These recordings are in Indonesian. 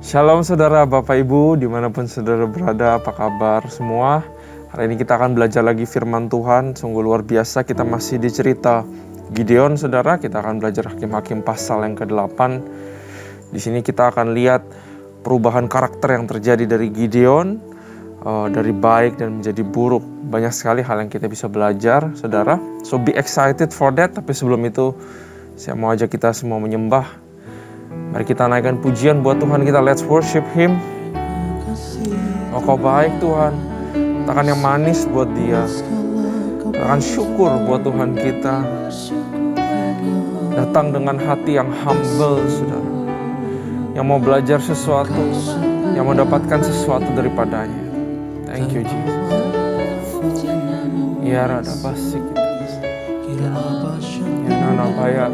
Shalom saudara, Bapak Ibu, dimanapun saudara berada, apa kabar semua? Hari ini kita akan belajar lagi firman Tuhan, sungguh luar biasa. Kita masih di cerita Gideon saudara, kita akan belajar Hakim-Hakim pasal yang ke-8. Di sini kita akan lihat perubahan karakter yang terjadi dari Gideon, dari baik dan menjadi buruk. Banyak sekali hal yang kita bisa belajar saudara, so be excited for that. Tapi sebelum itu, saya mau ajak kita semua menyembah. Mari kita naikkan pujian buat Tuhan kita. Let's worship Him. Oh, Kau baik Tuhan. Katakan yang manis buat Dia. Katakan syukur buat Tuhan kita. Datang dengan hati yang humble, saudara. Yang mau belajar sesuatu, yang mau dapatkan sesuatu daripadanya. Thank you Jesus. Ya rada basi kita. Ya nana bayar.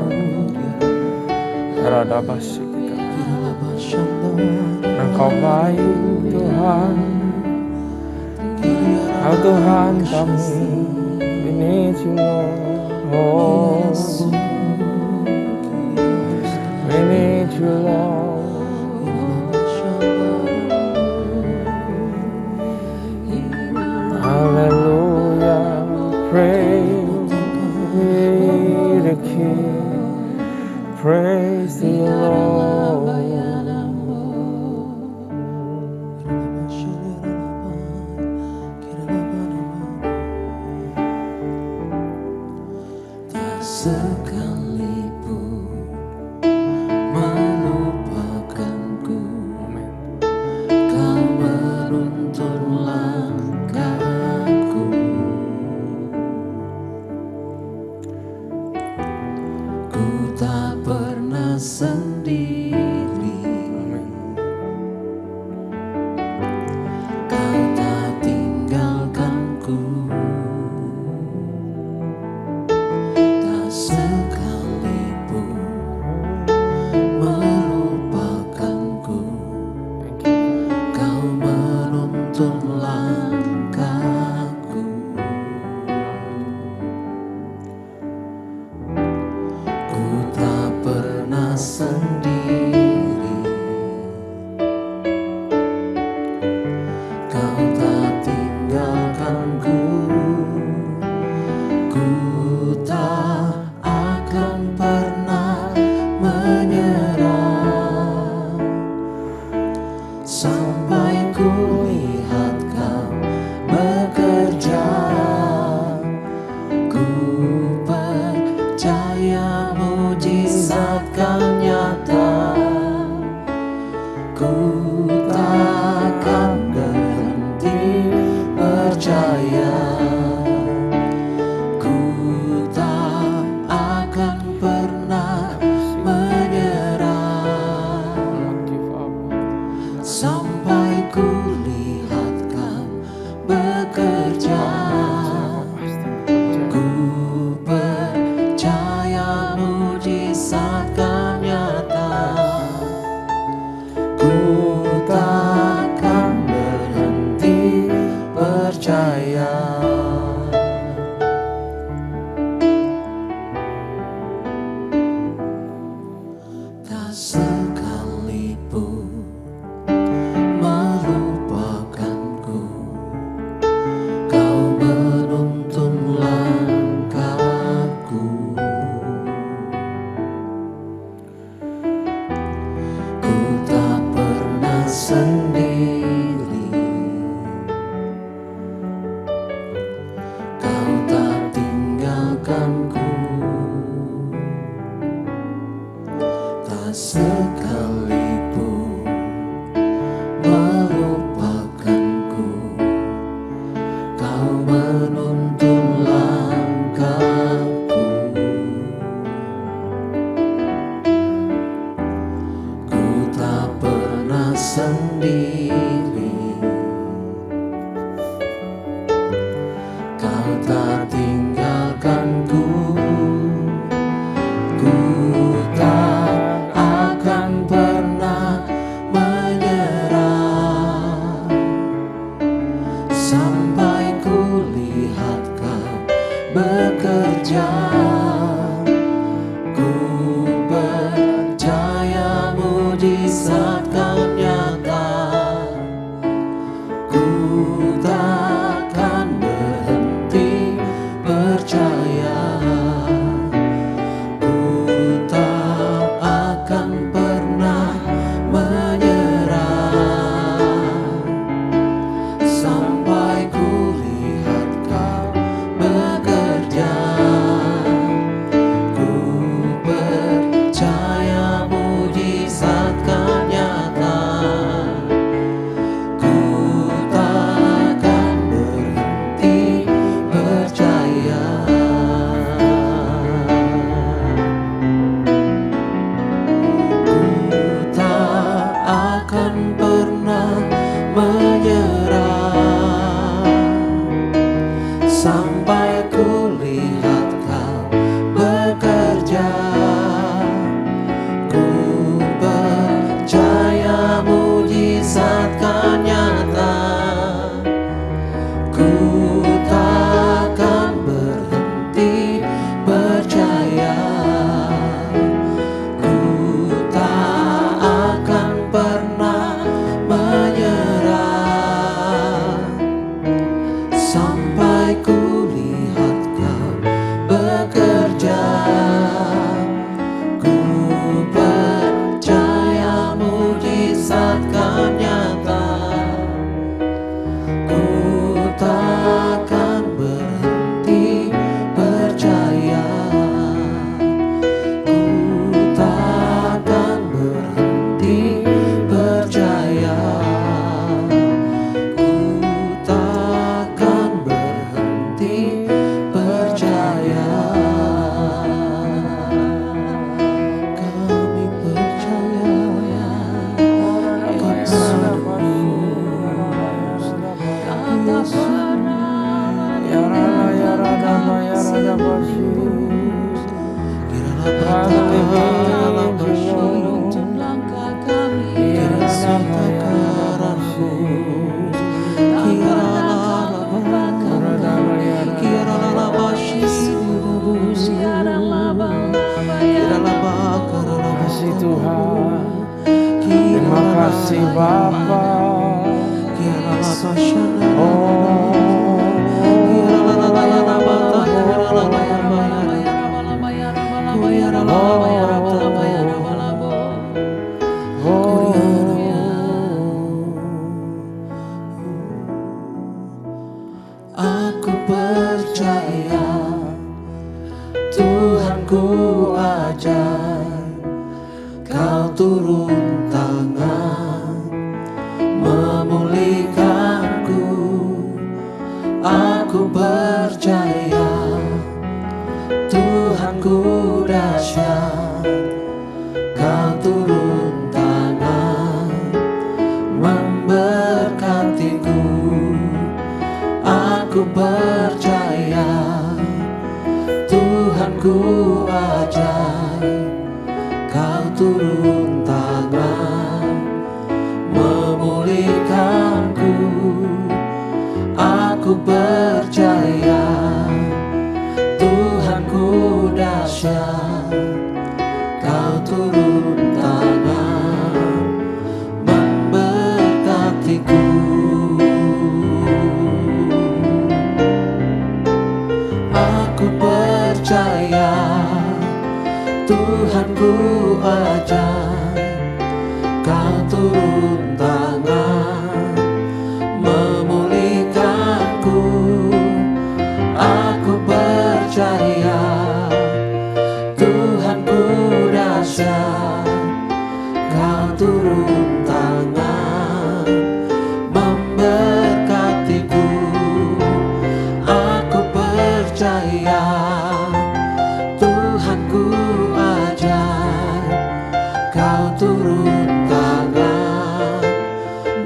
Rada basi kita. Engkau baik Tuhan. Oh Tuhan kami, we need you Lord. Oh, we need you Lord. Hallelujah, praise the King. Praise the Lord. Tak sekalipun melupakanku, Kau menuntun langkahku. Ku tak pernah sendiri, Kau tak tinggalkanku. Tak sekalipun melupakanku, Kau menuntun langkahku. Ku tak pernah sendiri, Kau tak tinggalkanku. Ku tak akan pernah menyerah sampai ku lihat Kau bekerja. Ku percaya mujizat Kau nyata. Ku takkan berhenti percaya. Ku tak akan pernah menyerah sampai ku lihat Kau bekerja. Ku percaya mujizat Kau nyata. Ku takkan berhenti percaya. Tak sekalipun melupakanku, Kau menuntun langkahku. Ku tak pernah sendiri, Kau tak tinggalkanku. Tak sekalipun melupakanku, Kau menuntun langkahku. Ku tak pernah sendiri, Kau tak tinggalkanku. Ku tak akan pernah menyerah sampai ku lihat Kau bekerja. Ku percaya mujizat Kau nyata. pernah menyerah, sampai ku lihat Kau bekerja. Ku percaya mujizat kan nyata. Ku takkan berhenti percaya. Ku tak akan pernah menyerah, sampai ku lihat Kau bekerja. Ku percaya mujizat kan nyata. Ku takkan berhenti percaya. Ku tak akan pernah menyerah, sampai ku lihat Kau bekerja. Ku percaya mujizat kan nyata. Ku takkan berhenti percaya. Ku takkan berhenti percaya. Ku takkan berhenti percaya. Kami percaya Menuntun langkah kami, tak pernah kau lupakan. Siaran laba-laba yang Kasih Tuhan, terima kasih Bapa. Aku percaya Tuhan ku ajar Kau turun tangan memulihkanku. Aku percaya Tuhan ku dahsyat, Kau turun tangan memberkatiku. Aku percaya Tuhan ku ajaib, Kau turun tangan memulihkanku. Aku percaya Tuhan ku dahsyat, Kau turun tangan memberkatiku. Aku percaya Tuhan ku ajaib, Kau turun tangan memulihkanku. Aku percaya Tuhan ku dahsyat, Kau turun tangan memberkatiku. Aku percaya Tuhan ku ajaib, Kau turun tangan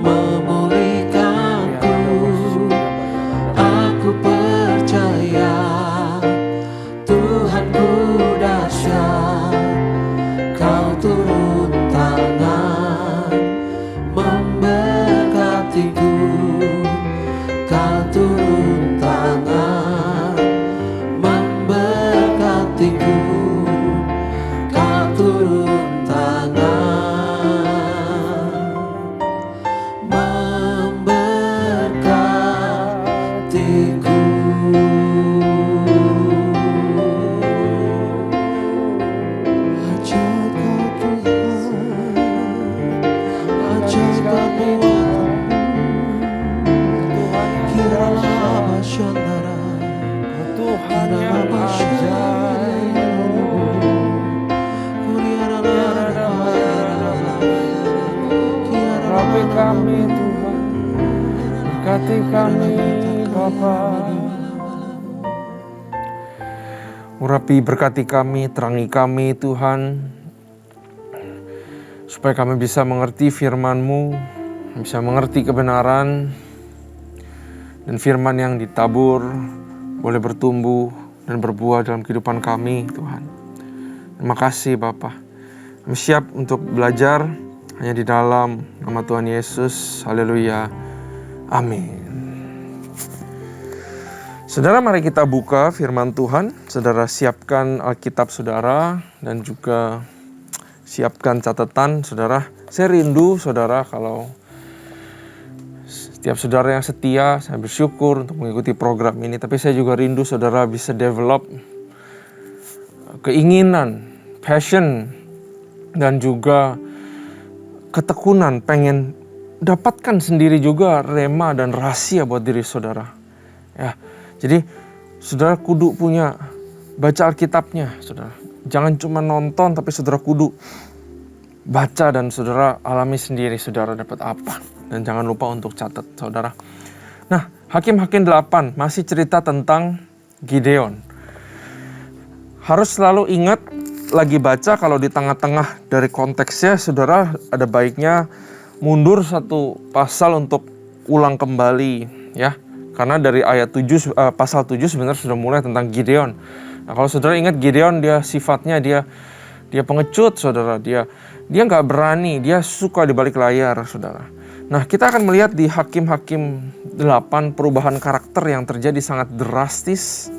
memulihkanku. Aku percaya Tuhan ku dahsyat, Kau turun tangan kami Tuhan, berkati kami Bapa. Urapi berkati kami, terangi kami Tuhan, supaya kami bisa mengerti firman-Mu, bisa mengerti kebenaran, dan firman yang ditabur boleh bertumbuh dan berbuah dalam kehidupan kami Tuhan. Terima kasih Bapa. Kami siap untuk belajar hanya di dalam nama Tuhan Yesus. Haleluya. Amin. Saudara, mari kita buka firman Tuhan. Saudara siapkan Alkitab saudara dan juga siapkan catatan saudara. Saya rindu saudara kalau setiap saudara yang setia, saya bersyukur untuk mengikuti program ini. Tapi saya juga rindu saudara bisa develop keinginan, passion, dan juga ketekunan pengen dapatkan sendiri juga rema dan rahasia buat diri saudara. Ya, jadi saudara kudu punya baca Alkitabnya, saudara. Jangan cuma nonton, tapi saudara kudu baca dan saudara alami sendiri saudara dapat apa. Dan jangan lupa untuk catat saudara. Nah, Hakim-Hakim 8 masih cerita tentang Gideon. Harus selalu ingat lagi baca kalau di tengah-tengah dari konteksnya saudara ada baiknya mundur satu pasal untuk ulang kembali ya. Karena dari ayat 7 pasal 7 sebenarnya sudah mulai tentang Gideon. Nah, kalau saudara ingat Gideon, dia sifatnya dia pengecut saudara, dia nggak berani, dia suka di balik layar saudara. Nah, kita akan melihat di Hakim-Hakim 8 perubahan karakter yang terjadi sangat drastis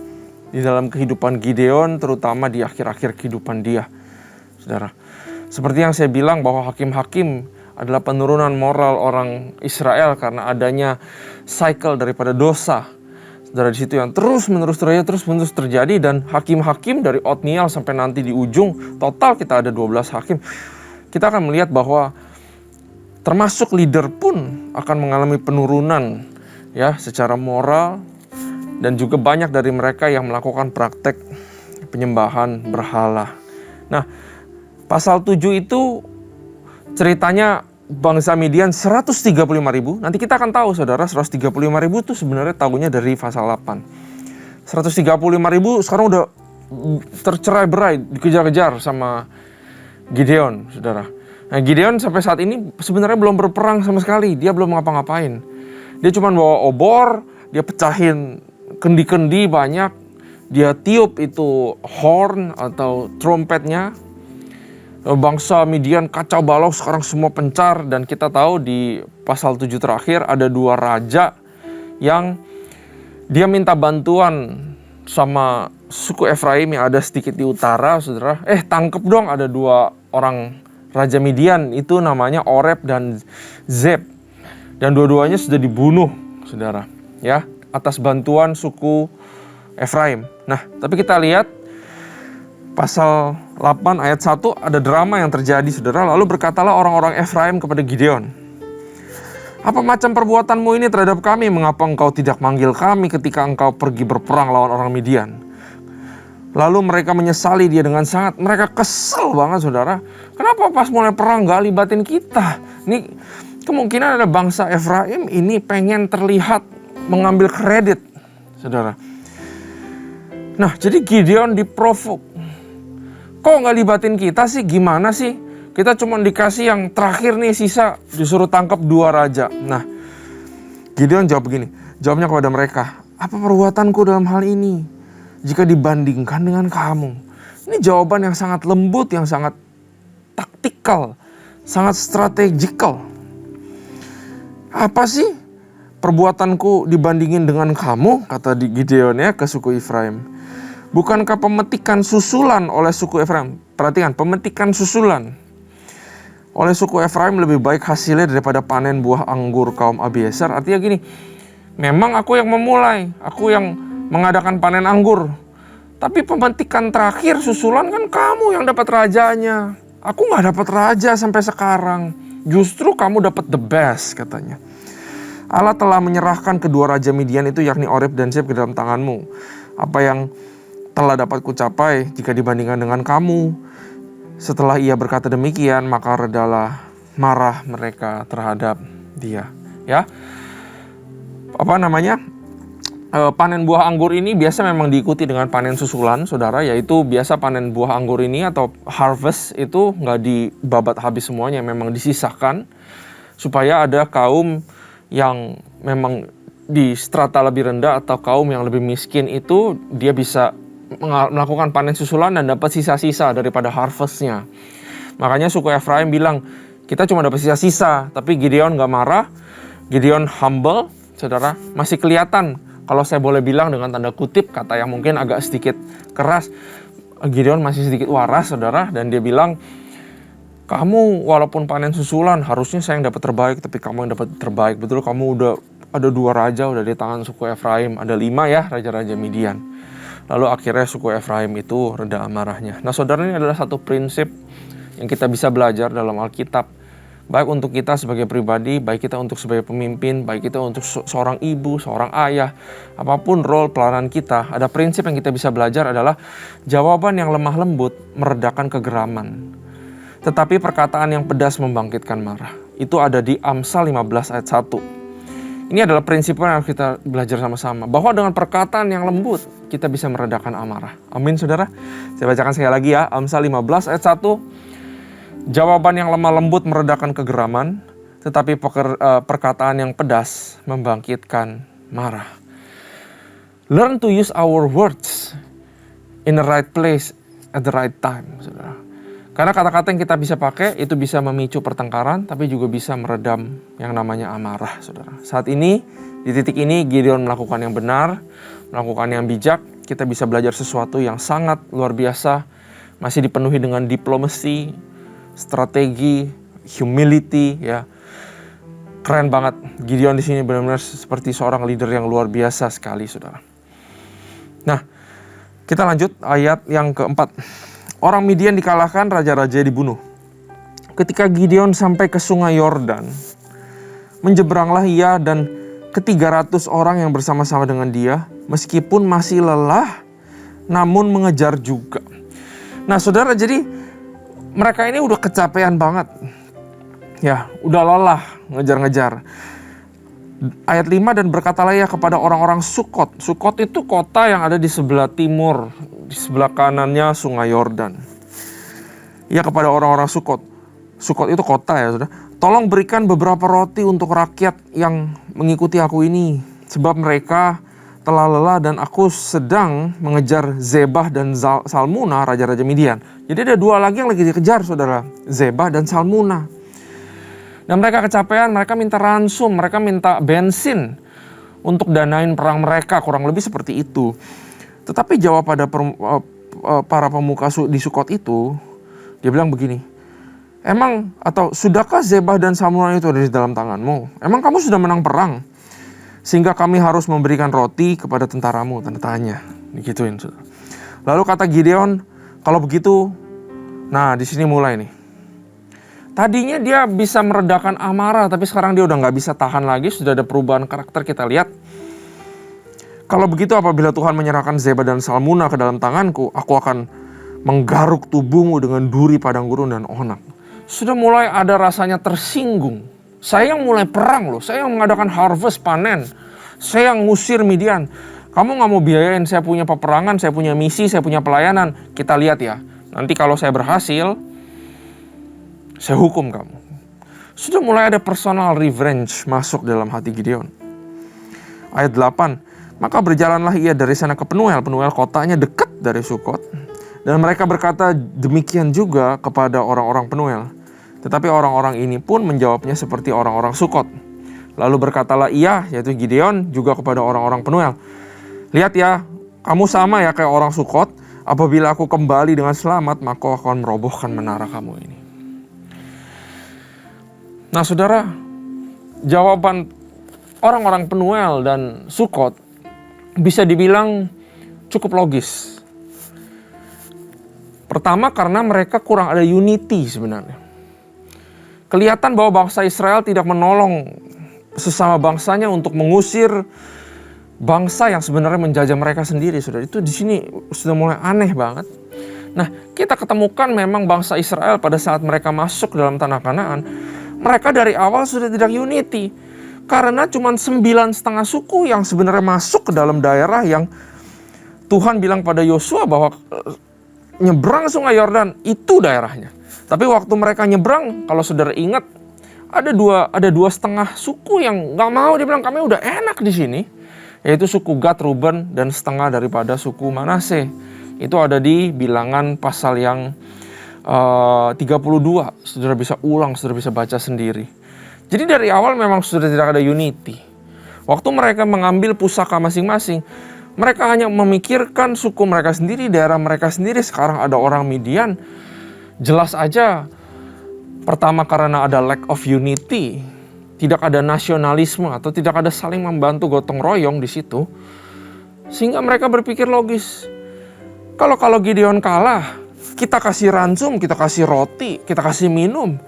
di dalam kehidupan Gideon, terutama di akhir-akhir kehidupan dia saudara. Seperti yang saya bilang bahwa Hakim-Hakim adalah penurunan moral orang Israel karena adanya cycle daripada dosa. Saudara, di situ yang terus-menerus terjadi, dan hakim-hakim dari Otniel sampai nanti di ujung total kita ada 12 hakim. Kita akan melihat bahwa termasuk leader pun akan mengalami penurunan ya secara moral, dan juga banyak dari mereka yang melakukan praktek penyembahan berhala. Nah, pasal 7 itu ceritanya bangsa Midian 135.000. Nanti kita akan tahu saudara, 135.000 itu sebenarnya tahunya dari pasal 8. 135.000 sekarang udah tercerai-berai, dikejar-kejar sama Gideon saudara. Nah, Gideon sampai saat ini sebenarnya belum berperang sama sekali. Dia belum ngapa-ngapain. Dia cuma bawa obor, dia pecahin kendi-kendi banyak, dia tiup itu horn atau trompetnya. Bangsa Midian kacau balau, sekarang semua pencar. Dan kita tahu di pasal 7 terakhir ada 2 raja yang dia minta bantuan sama suku Efraim yang ada sedikit di utara saudara. Tangkep dong, ada 2 orang raja Midian, itu namanya Oreb dan Zeb. Dan dua-duanya sudah dibunuh saudara ya, atas bantuan suku Efraim. Nah, tapi kita lihat pasal 8 ayat 1 ada drama yang terjadi saudara. Lalu berkatalah orang-orang Efraim kepada Gideon, "Apa macam perbuatanmu ini terhadap kami? Mengapa engkau tidak manggil kami ketika engkau pergi berperang lawan orang Midian?" Lalu mereka menyesali dia dengan sangat. Mereka kesel banget saudara. Kenapa pas mulai perang gak libatin kita? Ini kemungkinan ada bangsa Efraim ini pengen terlihat mengambil kredit saudara. Nah, jadi Gideon diprovok. Kok nggak libatin kita sih? Gimana sih? Kita cuma dikasih yang terakhir nih, sisa disuruh tangkap 2 raja. Nah, Gideon jawab begini. Jawabnya kepada mereka, "Apa perbuatanku dalam hal ini jika dibandingkan dengan kamu?" Ini jawaban yang sangat lembut, yang sangat taktikal, sangat strategikal. "Apa sih perbuatanku dibandingin dengan kamu?" kata Gideon ya ke suku Efraim. "Bukankah pemetikan susulan oleh suku Efraim?" Perhatikan, pemetikan susulan oleh suku Efraim lebih baik hasilnya daripada panen buah anggur kaum Abiezer. Artinya gini, memang aku yang memulai, aku yang mengadakan panen anggur. Tapi pemetikan terakhir susulan kan kamu yang dapat rajanya. Aku gak dapat raja sampai sekarang. Justru kamu dapat the best katanya. Allah telah menyerahkan kedua raja Midian itu, yakni Oreb dan Zeb, ke dalam tanganmu. Apa yang telah dapat kucapai jika dibandingkan dengan kamu. Setelah ia berkata demikian, maka redalah marah mereka terhadap dia. Ya, panen buah anggur ini biasa memang diikuti dengan panen susulan, saudara, yaitu biasa panen buah anggur ini atau harvest itu nggak dibabat habis semuanya, memang disisakan supaya ada kaum yang memang di strata lebih rendah atau kaum yang lebih miskin itu dia bisa melakukan panen susulan dan dapat sisa-sisa daripada harvestnya. Makanya suku Efraim bilang, kita cuma dapat sisa-sisa, tapi Gideon nggak marah, Gideon humble, saudara, masih kelihatan. Kalau saya boleh bilang dengan tanda kutip, kata yang mungkin agak sedikit keras, Gideon masih sedikit waras, saudara. Dan dia bilang, kamu walaupun panen susulan, harusnya saya yang dapat terbaik, tapi kamu yang dapat terbaik. Betul, kamu udah ada 2 raja udah di tangan suku Efraim. Ada 5 ya, raja-raja Midian. Lalu akhirnya suku Efraim itu reda amarahnya. Nah, saudara, ini adalah satu prinsip yang kita bisa belajar dalam Alkitab. Baik untuk kita sebagai pribadi, baik kita untuk sebagai pemimpin, baik kita untuk seorang ibu, seorang ayah, apapun role peranan kita, ada prinsip yang kita bisa belajar adalah jawaban yang lemah lembut meredakan kegeraman. Tetapi perkataan yang pedas membangkitkan marah. Itu ada di Amsal 15 ayat 1. Ini adalah prinsip yang harus kita belajar sama-sama. Bahwa dengan perkataan yang lembut, kita bisa meredakan amarah. Amin, saudara. Saya bacakan sekali lagi ya, Amsal 15 ayat 1. Jawaban yang lemah lembut meredakan kegeraman, tetapi perkataan yang pedas membangkitkan marah. Learn to use our words in the right place at the right time, saudara. Karena kata-kata yang kita bisa pakai itu bisa memicu pertengkaran, tapi juga bisa meredam yang namanya amarah, saudara. Saat ini, di titik ini, Gideon melakukan yang benar, melakukan yang bijak. Kita bisa belajar sesuatu yang sangat luar biasa, masih dipenuhi dengan diplomasi, strategi, humility, ya. Keren banget. Gideon di sini benar-benar seperti seorang leader yang luar biasa sekali, saudara. Nah, kita lanjut ayat yang keempat. Orang Midian dikalahkan, raja-raja dibunuh. Ketika Gideon sampai ke sungai Yordan, menyeberanglah ia dan ke-300 orang yang bersama-sama dengan dia, meskipun masih lelah, namun mengejar juga. Nah, saudara, jadi mereka ini udah kecapean banget. Ya, udah lelah ngejar-ngejar. Ayat 5, dan berkatalah ia kepada orang-orang Sukot. Sukot itu kota yang ada di sebelah timur, di sebelah kanannya sungai Yordan. Ia kepada orang-orang Sukot. Sukot itu kota ya, saudara. Tolong berikan beberapa roti untuk rakyat yang mengikuti aku ini. Sebab mereka telah lelah dan aku sedang mengejar Zebah dan Salmuna, raja-raja Midian. Jadi ada 2 lagi yang lagi dikejar, saudara. Zebah dan Salmuna. Dan mereka kecapean, mereka minta ransum, mereka minta bensin untuk danain perang mereka, kurang lebih seperti itu. Tetapi jawab pada para pemuka di Sukot itu, dia bilang begini, sudahkah Zebah dan Salmuna itu ada di dalam tanganmu? Emang kamu sudah menang perang? Sehingga kami harus memberikan roti kepada tentaramu, tanda tanya. Digituin, saudara. Lalu kata Gideon, kalau begitu, nah di sini mulai nih. Tadinya dia bisa meredakan amarah, tapi sekarang dia udah nggak bisa tahan lagi, sudah ada perubahan karakter, kita lihat. Kalau begitu, apabila Tuhan menyerahkan Zebah dan Salmuna ke dalam tanganku, aku akan menggaruk tubuhmu dengan duri padang gurun dan onak. Sudah mulai ada rasanya tersinggung. Saya yang mulai perang loh, saya yang mengadakan harvest, panen. Saya yang ngusir Midian. Kamu gak mau biayain saya punya peperangan, saya punya misi, saya punya pelayanan. Kita lihat ya, nanti kalau saya berhasil, saya hukum kamu. Sudah mulai ada personal revenge masuk dalam hati Gideon. Ayat 8, maka berjalanlah ia dari sana ke Penuel. Penuel kotanya dekat dari Sukot. Dan mereka berkata demikian juga kepada orang-orang Penuel. Tetapi orang-orang ini pun menjawabnya seperti orang-orang Sukot. Lalu berkatalah ia, yaitu Gideon, juga kepada orang-orang Penuel. Lihat ya, kamu sama ya kayak orang Sukot. Apabila aku kembali dengan selamat, maka aku akan merobohkan menara kamu ini. Nah, saudara, jawaban orang-orang Penuel dan Sukot bisa dibilang cukup logis. Pertama, karena mereka kurang ada unity sebenarnya. Kelihatan bahwa bangsa Israel tidak menolong sesama bangsanya untuk mengusir bangsa yang sebenarnya menjajah mereka sendiri. Saudara, itu di sini sudah mulai aneh banget. Nah, kita ketemukan memang bangsa Israel pada saat mereka masuk dalam tanah Kanaan, mereka dari awal sudah tidak unity. Karena cuma 9,5 suku yang sebenarnya masuk ke dalam daerah yang Tuhan bilang pada Yosua bahwa nyebrang sungai Yordan itu daerahnya. Tapi waktu mereka nyebrang, kalau saudara ingat, ada 2,5 suku yang nggak mau, dia bilang kami udah enak di sini, yaitu suku Gad, Ruben, dan setengah daripada suku Manase. Itu ada di Bilangan pasal yang 32. Saudara bisa ulang, saudara bisa baca sendiri. Jadi dari awal memang sudah tidak ada unity. Waktu mereka mengambil pusaka masing-masing, mereka hanya memikirkan suku mereka sendiri, daerah mereka sendiri. Sekarang ada orang Midian, jelas aja pertama karena ada lack of unity, tidak ada nasionalisme atau tidak ada saling membantu gotong royong di situ, sehingga mereka berpikir logis. Kalau Gideon kalah, kita kasih ransum, kita kasih roti, kita kasih minum.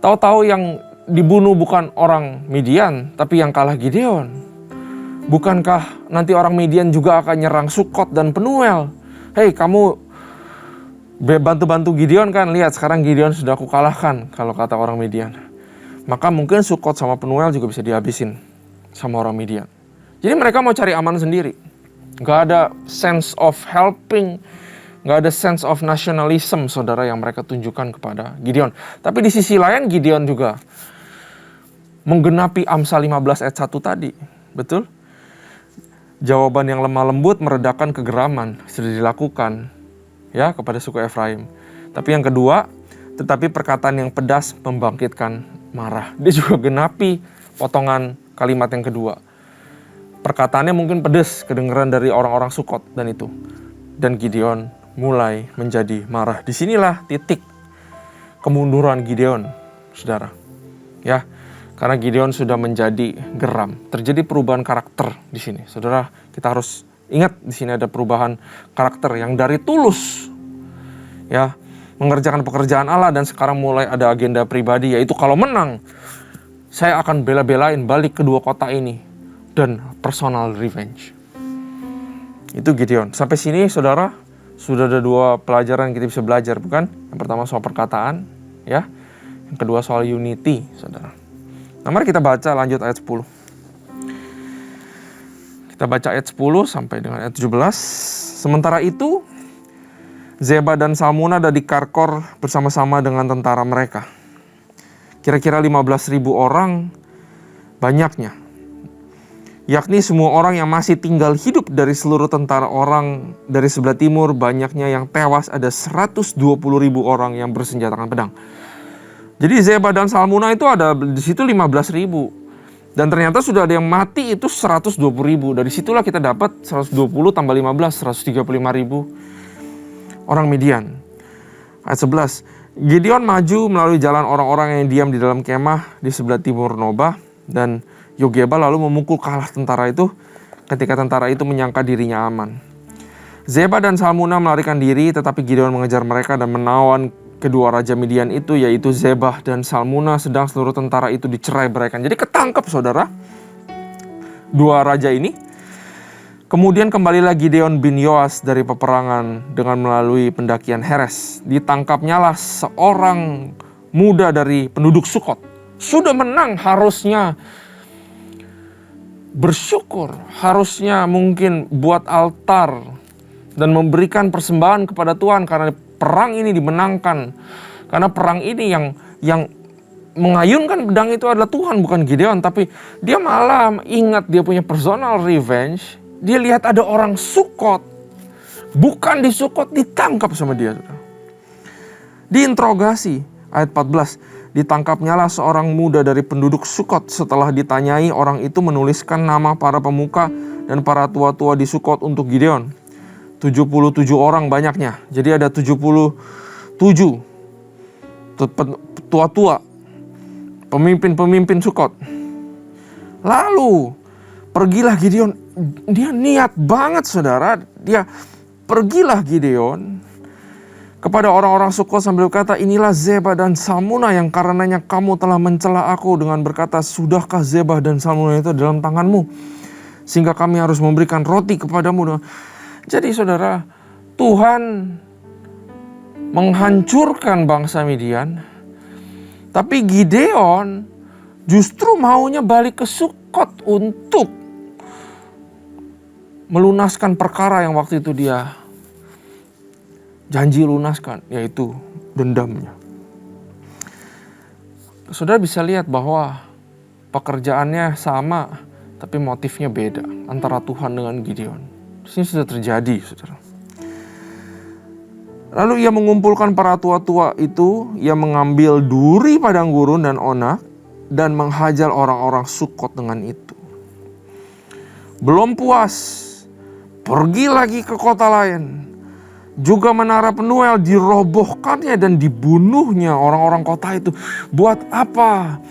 Tahu-tahu yang dibunuh bukan orang Midian, tapi yang kalah Gideon. Bukankah nanti orang Midian juga akan nyerang Sukot dan Penuel? Hei, kamu bantu-bantu Gideon kan? Lihat, sekarang Gideon sudah aku kalahkan, kalau kata orang Midian. Maka mungkin Sukot sama Penuel juga bisa dihabisin sama orang Midian. Jadi mereka mau cari aman sendiri. Gak ada sense of helping, gak ada sense of nationalism, saudara, yang mereka tunjukkan kepada Gideon. Tapi di sisi lain Gideon juga menggenapi Amsal 15 ayat 1 tadi. Betul? Jawaban yang lemah lembut meredakan kegeraman sudah dilakukan ya kepada suku Efraim. Tapi yang kedua, tetapi perkataan yang pedas membangkitkan marah. Dia juga genapi potongan kalimat yang kedua. Perkataannya mungkin pedas kedengeran dari orang-orang Sukot dan itu. Dan Gideon mulai menjadi marah. Disinilah titik kemunduran Gideon, saudara. Ya, karena Gideon sudah menjadi geram. Terjadi perubahan karakter di sini. Saudara, kita harus ingat di sini ada perubahan karakter yang dari tulus, ya, mengerjakan pekerjaan Allah, dan sekarang mulai ada agenda pribadi, yaitu kalau menang, saya akan bela-belain balik kedua kota ini dan personal revenge. Itu Gideon. Sampai sini, saudara, sudah ada 2 pelajaran kita bisa belajar, bukan? Yang pertama soal perkataan, ya. Yang kedua soal unity, saudara. Nah, mari kita baca lanjut ayat 10. Kita baca ayat 10 sampai dengan ayat 17. Sementara itu, Zeba dan Salmuna ada di Karkor bersama-sama dengan tentara mereka. Kira-kira 15.000 orang banyaknya. Yakni semua orang yang masih tinggal hidup dari seluruh tentara orang dari sebelah timur, banyaknya yang tewas ada 120.000 orang yang bersenjatakan pedang. Jadi Zeba dan Salmuna itu ada di situ 15.000. Dan ternyata sudah ada yang mati itu 120.000. Dari situlah kita dapat 120 tambah 15, 135.000 orang Midian. Ayat 11. Gideon maju melalui jalan orang-orang yang diam di dalam kemah di sebelah timur Nobah. Dan Yogeba lalu memukul kalah tentara itu ketika tentara itu menyangka dirinya aman. Zeba dan Salmuna melarikan diri, tetapi Gideon mengejar mereka dan menawan kedua raja Midian itu, yaitu Zebah dan Salmuna, sedang seluruh tentara itu dicerai-beraikan. Jadi ketangkep, saudara, 2 raja ini. Kemudian kembalilah Gideon bin Yoas dari peperangan dengan melalui pendakian Heres. Ditangkapnyalah seorang muda dari penduduk Sukot. Sudah menang, harusnya bersyukur, harusnya mungkin buat altar dan memberikan persembahan kepada Tuhan karena perang ini dimenangkan. Karena perang ini yang mengayunkan pedang itu adalah Tuhan, bukan Gideon. Tapi dia malah ingat dia punya personal revenge. Dia lihat ada orang Sukot, bukan di Sukot, ditangkap sama dia. Diinterogasi, ayat 14. Ditangkapnyalah seorang muda dari penduduk Sukot. Setelah ditanyai, orang itu menuliskan nama para pemuka dan para tua-tua di Sukot untuk Gideon. 77 orang banyaknya. Jadi ada 77 tua-tua, pemimpin-pemimpin Sukot. Lalu pergilah Gideon. Dia niat banget, saudara. Dia pergilah Gideon kepada orang-orang Sukot sambil berkata, inilah Zeba dan Salmuna yang karenanya kamu telah mencela aku dengan berkata, sudahkah Zeba dan Salmuna itu dalam tanganmu, sehingga kami harus memberikan roti kepadamu. Jadi saudara, Tuhan menghancurkan bangsa Midian, tapi Gideon justru maunya balik ke Sukot untuk melunaskan perkara yang waktu itu dia janji lunaskan, yaitu dendamnya. Saudara bisa lihat bahwa pekerjaannya sama, tapi motifnya beda antara Tuhan dengan Gideon. Di sini sudah terjadi, saudara. Lalu ia mengumpulkan para tua-tua itu, ia mengambil duri padang gurun dan onak, dan menghajar orang-orang Sukot dengan itu. Belum puas, pergi lagi ke kota lain. Juga menara Penuel dirobohkannya dan dibunuhnya orang-orang kota itu. Buat apa?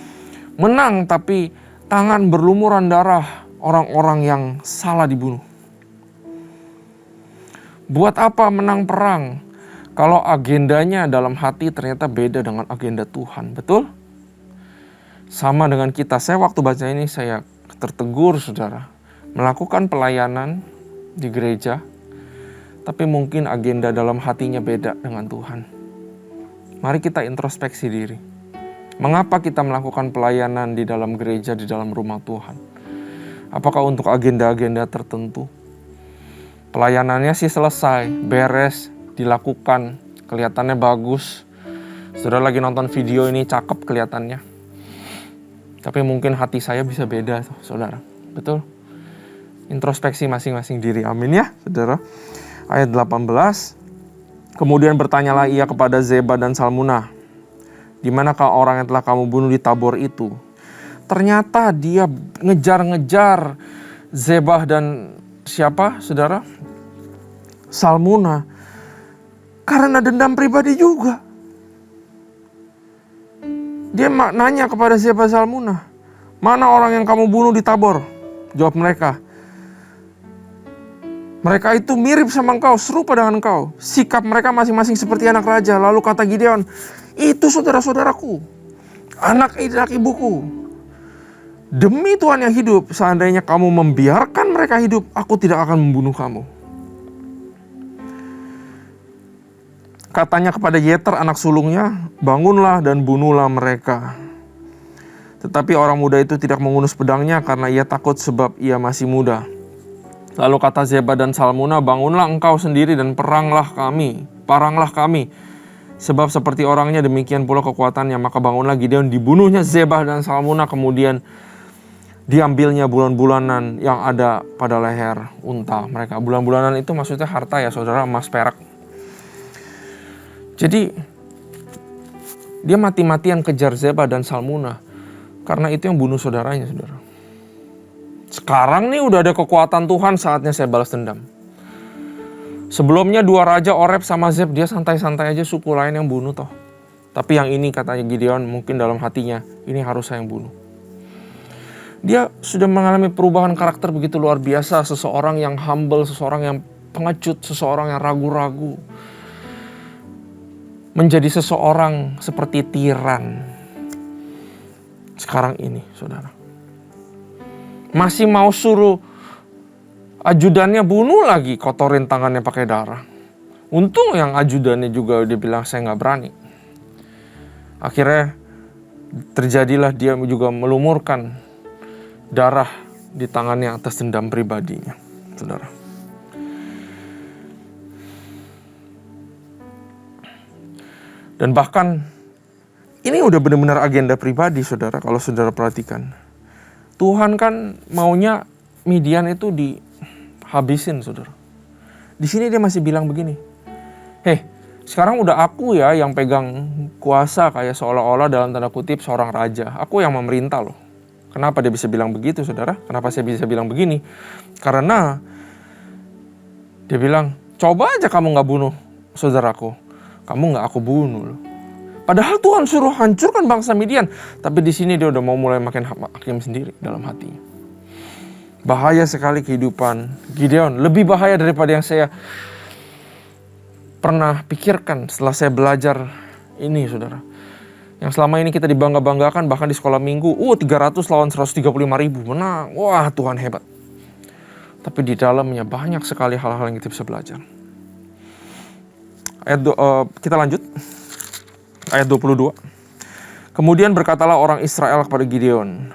Menang tapi tangan berlumuran darah orang-orang yang salah dibunuh. Buat apa menang perang kalau agendanya dalam hati ternyata beda dengan agenda Tuhan, betul? Sama dengan kita, saya waktu baca ini saya tertegur, saudara. Melakukan pelayanan di gereja, tapi mungkin agenda dalam hatinya beda dengan Tuhan. Mari kita introspeksi diri. Mengapa kita melakukan pelayanan di dalam gereja, di dalam rumah Tuhan? Apakah untuk agenda-agenda tertentu? Pelayanannya sih selesai, beres, dilakukan, kelihatannya bagus. Saudara lagi nonton video ini, cakep kelihatannya. Tapi mungkin hati saya bisa beda, saudara. Betul? Introspeksi masing-masing diri. Amin ya, saudara. Ayat 18, kemudian bertanyalah ia kepada Zeba dan Salmunah, di manakah orang yang telah kamu bunuh di Tabor itu? Ternyata dia ngejar-ngejar Zebah dan siapa, saudara? Salmunah, karena dendam pribadi juga. Dia nanya kepada Zebah Salmunah, mana orang yang kamu bunuh di Tabor? Jawab mereka, mereka itu mirip sama engkau, serupa dengan engkau. Sikap mereka masing-masing seperti anak raja. Lalu kata Gideon, itu saudara-saudaraku, anak ibuku. Demi Tuhan yang hidup, seandainya kamu membiarkan mereka hidup, aku tidak akan membunuh kamu. Katanya kepada Yeter anak sulungnya, bangunlah dan bunuhlah mereka. Tetapi orang muda itu tidak mengunus pedangnya karena ia takut sebab ia masih muda. Lalu kata Zeba dan Salmunah, bangunlah engkau sendiri dan paranglah kami. Sebab seperti orangnya demikian pula kekuatannya. Maka bangunlah Gideon, dibunuhnya Zeba dan Salmunah, kemudian diambilnya bulan-bulanan yang ada pada leher unta mereka. Bulan-bulanan itu maksudnya harta ya saudara, emas perak. Jadi dia mati-matian kejar Zeba dan Salmunah, karena itu yang bunuh saudaranya, saudara. Sekarang nih udah ada kekuatan Tuhan, saatnya saya balas dendam. Sebelumnya dua raja Oreb sama Zeb, dia santai-santai aja, suku lain yang bunuh toh. Tapi yang ini katanya Gideon mungkin dalam hatinya, ini harus saya yang bunuh. Dia sudah mengalami perubahan karakter begitu luar biasa. Seseorang yang humble, seseorang yang pengecut, seseorang yang ragu-ragu. Menjadi seseorang seperti tiran. Sekarang ini saudara. Masih mau suruh ajudannya bunuh lagi, kotorin tangannya pakai darah. Untung yang ajudannya juga dia bilang saya nggak berani. Akhirnya terjadilah dia juga melumurkan darah di tangannya atas dendam pribadinya, saudara. Dan bahkan ini udah benar-benar agenda pribadi, saudara. Kalau saudara perhatikan. Tuhan kan maunya Midian itu dihabisin, saudara. Di sini dia masih bilang begini, sekarang udah aku ya yang pegang kuasa, kayak seolah-olah dalam tanda kutip seorang raja. Aku yang memerintah loh. Kenapa dia bisa bilang begitu, saudara? Kenapa saya bisa bilang begini? Karena dia bilang, coba aja kamu gak bunuh saudaraku. Kamu gak aku bunuh loh. Padahal Tuhan suruh hancurkan bangsa Midian. Tapi di sini dia udah mau mulai makin hakim sendiri dalam hatinya. Bahaya sekali kehidupan Gideon. Lebih bahaya daripada yang saya pernah pikirkan setelah saya belajar ini, saudara. Yang selama ini kita dibangga-banggakan bahkan di sekolah minggu. 300 lawan 135 ribu. Menang. Wah, Tuhan hebat. Tapi di dalamnya banyak sekali hal-hal yang kita bisa belajar. Kita lanjut. Ayat 22. Kemudian berkatalah orang Israel kepada Gideon,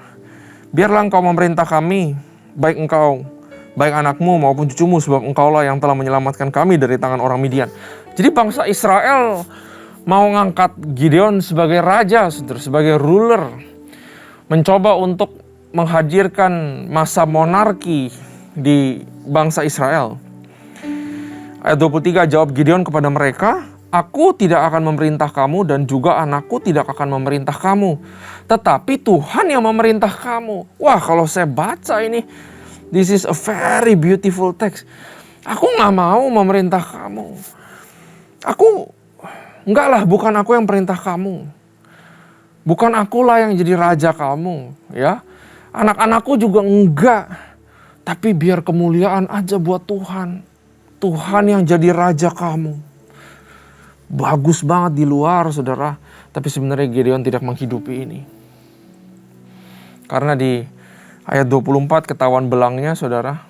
biarlah engkau memerintah kami, baik engkau, baik anakmu maupun cucumu, sebab engkaulah yang telah menyelamatkan kami dari tangan orang Midian. Jadi bangsa Israel mau ngangkat Gideon sebagai raja, sebagai ruler, mencoba untuk menghadirkan masa monarki di bangsa Israel. Ayat 23, jawab Gideon kepada mereka, aku tidak akan memerintah kamu dan juga anakku tidak akan memerintah kamu, tetapi Tuhan yang memerintah kamu. Wah, kalau saya baca ini, this is a very beautiful text. Aku gak mau memerintah kamu. Bukan aku yang perintah kamu. Bukan akulah yang jadi raja kamu, ya. Anak-anakku juga enggak. Tapi biar kemuliaan aja buat Tuhan. Tuhan yang jadi raja kamu. Bagus banget di luar, saudara. Tapi sebenarnya Gideon tidak menghidupi ini. Karena di ayat 24 ketahuan belangnya, saudara.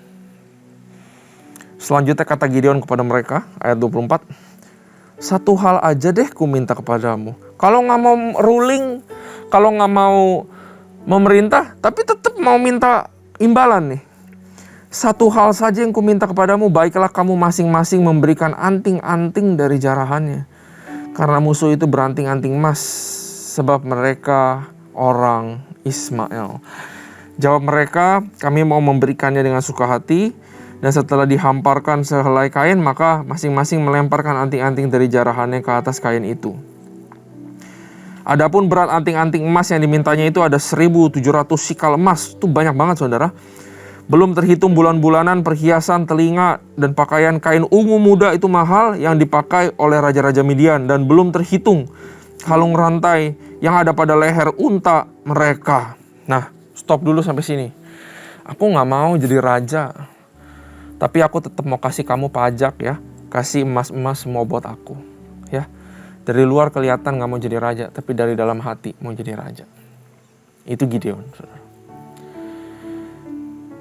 Selanjutnya kata Gideon kepada mereka, ayat 24. Satu hal aja deh ku minta kepadamu. Kalau gak mau ruling, kalau gak mau memerintah, tapi tetap mau minta imbalan nih. Satu hal saja yang ku minta kepadamu, baiklah kamu masing-masing memberikan anting-anting dari jarahannya. Karena musuh itu beranting-anting emas, sebab mereka orang Ismail. Jawab mereka, kami mau memberikannya dengan suka hati. Dan setelah dihamparkan sehelai kain, maka masing-masing melemparkan anting-anting dari jarahannya ke atas kain itu. Adapun berat anting-anting emas yang dimintanya itu ada 1.700 sikal emas. Itu banyak banget, saudara. Belum terhitung bulan-bulanan, perhiasan, telinga, dan pakaian kain ungu muda itu mahal yang dipakai oleh raja-raja Midian. Dan belum terhitung kalung rantai yang ada pada leher unta mereka. Nah, stop dulu sampai sini. Aku gak mau jadi raja. Tapi aku tetap mau kasih kamu pajak ya. Kasih emas-emas semua buat aku. Ya. Dari luar kelihatan gak mau jadi raja. Tapi dari dalam hati mau jadi raja. Itu Gideon, saudara.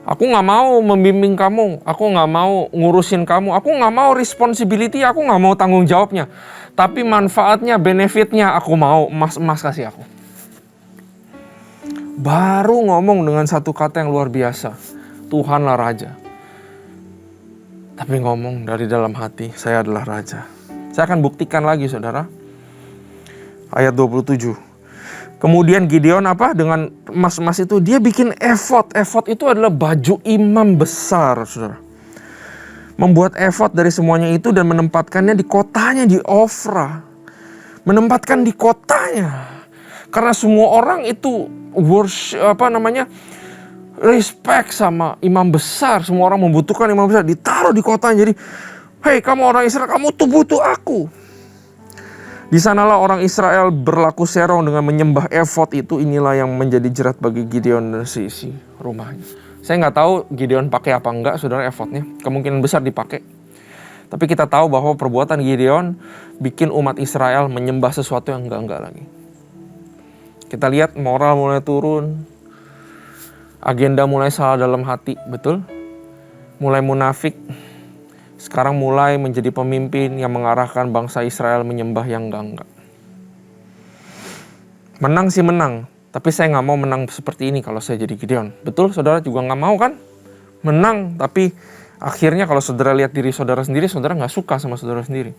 Aku gak mau membimbing kamu. Aku gak mau ngurusin kamu. Aku gak mau responsibility. Aku gak mau tanggung jawabnya. Tapi manfaatnya, benefitnya aku mau. Emas-emas kasih aku. Baru ngomong dengan satu kata yang luar biasa. Tuhanlah raja. Tapi ngomong dari dalam hati, saya adalah raja. Saya akan buktikan lagi, saudara. Ayat 27. Kemudian Gideon dengan emas-emas itu dia bikin efod. Efod itu adalah baju imam besar, saudara. Membuat efod dari semuanya itu dan menempatkannya di kotanya di Ofra. Menempatkan di kotanya. Karena semua orang itu respect sama imam besar. Semua orang membutuhkan imam besar. Ditaruh di kotanya. Jadi, hei kamu orang Israel, kamu tuh butuh aku. Di sanalah orang Israel berlaku serong dengan menyembah efod itu. Inilah yang menjadi jerat bagi Gideon dan seisi rumahnya. Saya nggak tahu Gideon pakai apa enggak, saudara, efodnya. Kemungkinan besar dipakai. Tapi kita tahu bahwa perbuatan Gideon bikin umat Israel menyembah sesuatu yang enggak lagi. Kita lihat moral mulai turun. Agenda mulai salah dalam hati, betul? Mulai munafik. Sekarang mulai menjadi pemimpin yang mengarahkan bangsa Israel menyembah yang enggak. Menang sih menang, tapi saya gak mau menang seperti ini kalau saya jadi Gideon. Betul, saudara juga gak mau kan? Menang, tapi akhirnya kalau saudara lihat diri saudara sendiri, saudara gak suka sama saudara sendiri.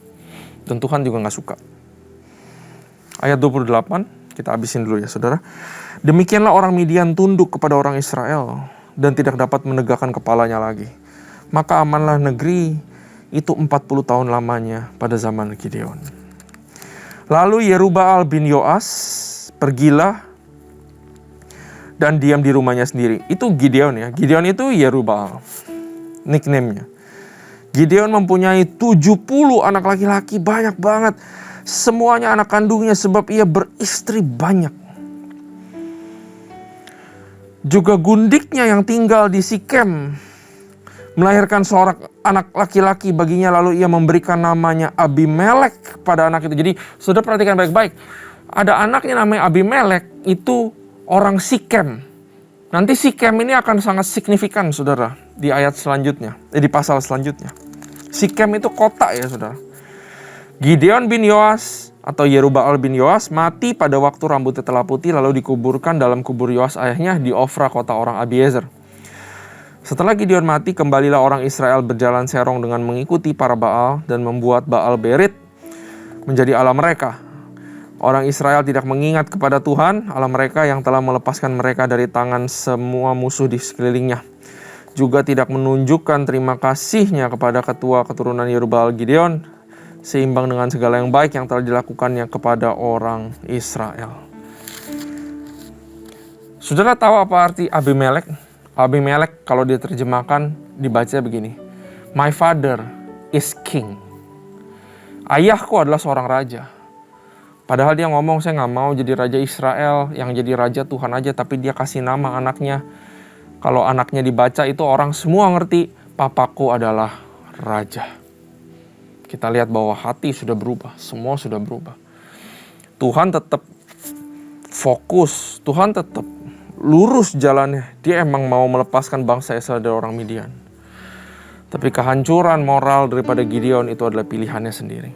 Dan Tuhan juga gak suka. Ayat 28, kita habisin dulu ya saudara. Demikianlah orang Midian tunduk kepada orang Israel dan tidak dapat menegakkan kepalanya lagi. Maka amanlah negeri itu 40 tahun lamanya pada zaman Gideon. Lalu Yerubbaal bin Yoas pergilah dan diam di rumahnya sendiri. Itu Gideon ya. Gideon itu Yerubbaal. Nickname-nya. Gideon mempunyai 70 anak laki-laki, banyak banget. Semuanya anak kandungnya sebab ia beristri banyak. Juga gundiknya yang tinggal di Sikem melahirkan seorang anak laki-laki baginya, lalu ia memberikan namanya Abimelek pada anak itu. Jadi saudara perhatikan baik-baik. Ada anaknya namanya Abimelek, itu orang Sikem. Nanti Sikem ini akan sangat signifikan saudara di ayat selanjutnya, di pasal selanjutnya. Sikem itu kota ya saudara. Gideon bin Yoas atau Yerubbaal bin Yoas mati pada waktu rambutnya telah putih lalu dikuburkan dalam kubur Yoas ayahnya di Ofra kota orang Abiezer. Setelah Gideon mati, kembalilah orang Israel berjalan serong dengan mengikuti para Baal dan membuat Baal Berit menjadi Allah mereka. Orang Israel tidak mengingat kepada Tuhan, Allah mereka yang telah melepaskan mereka dari tangan semua musuh di sekelilingnya. Juga tidak menunjukkan terima kasihnya kepada ketua keturunan Yerubbaal Gideon, seimbang dengan segala yang baik yang telah dilakukannya kepada orang Israel. Saudara tahu apa arti Abimelek? Abimelek kalau diterjemahkan dibaca begini. My father is king. Ayahku adalah seorang raja. Padahal dia ngomong, saya gak mau jadi raja Israel, yang jadi raja Tuhan aja, tapi dia kasih nama anaknya. Kalau anaknya dibaca itu orang semua ngerti, papaku adalah raja. Kita lihat bahwa hati sudah berubah, semua sudah berubah. Tuhan tetap fokus, Tuhan tetap lurus jalannya. Dia emang mau melepaskan bangsa Israel dari orang Midian. Tapi kehancuran moral daripada Gideon itu adalah pilihannya sendiri.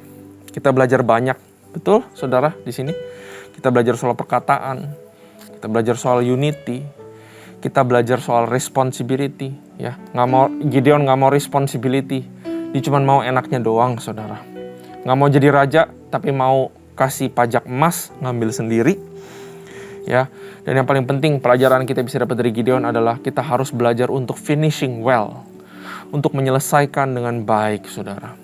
Kita belajar banyak, betul saudara di sini. Kita belajar soal perkataan, kita belajar soal unity, kita belajar soal responsibility. Ya, Gideon nggak mau responsibility, dia cuma mau enaknya doang, saudara. Nggak mau jadi raja, tapi mau kasih pajak emas, ngambil sendiri. Ya, dan yang paling penting pelajaran kita bisa dapat dari Gideon adalah kita harus belajar untuk finishing well, untuk menyelesaikan dengan baik, saudara.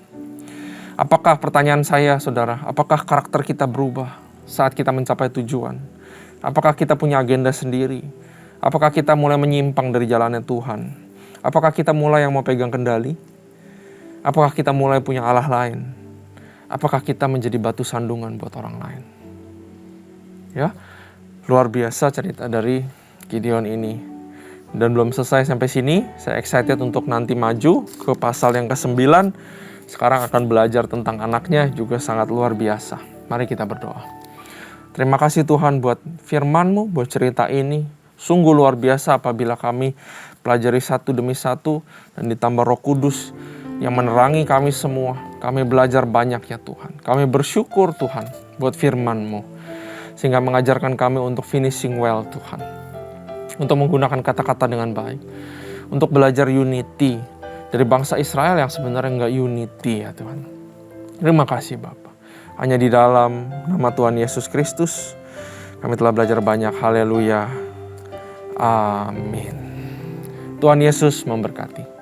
Apakah pertanyaan saya, saudara, apakah karakter kita berubah saat kita mencapai tujuan? Apakah kita punya agenda sendiri? Apakah kita mulai menyimpang dari jalannya Tuhan? Apakah kita mulai yang mau pegang kendali? Apakah kita mulai punya Allah lain? Apakah kita menjadi batu sandungan buat orang lain? Ya, luar biasa cerita dari Gideon ini. Dan belum selesai sampai sini, saya excited untuk nanti maju ke pasal yang ke-9. Sekarang akan belajar tentang anaknya, juga sangat luar biasa. Mari kita berdoa. Terima kasih Tuhan buat firman-Mu, buat cerita ini. Sungguh luar biasa apabila kami pelajari satu demi satu dan ditambah Roh Kudus yang menerangi kami semua. Kami belajar banyak ya Tuhan. Kami bersyukur Tuhan buat firman-Mu, sehingga mengajarkan kami untuk finishing well Tuhan. Untuk menggunakan kata-kata dengan baik. Untuk belajar unity dari bangsa Israel yang sebenarnya nggak unity ya Tuhan. Terima kasih Bapa. Hanya di dalam nama Tuhan Yesus Kristus kami telah belajar banyak. Haleluya. Amin. Tuhan Yesus memberkati.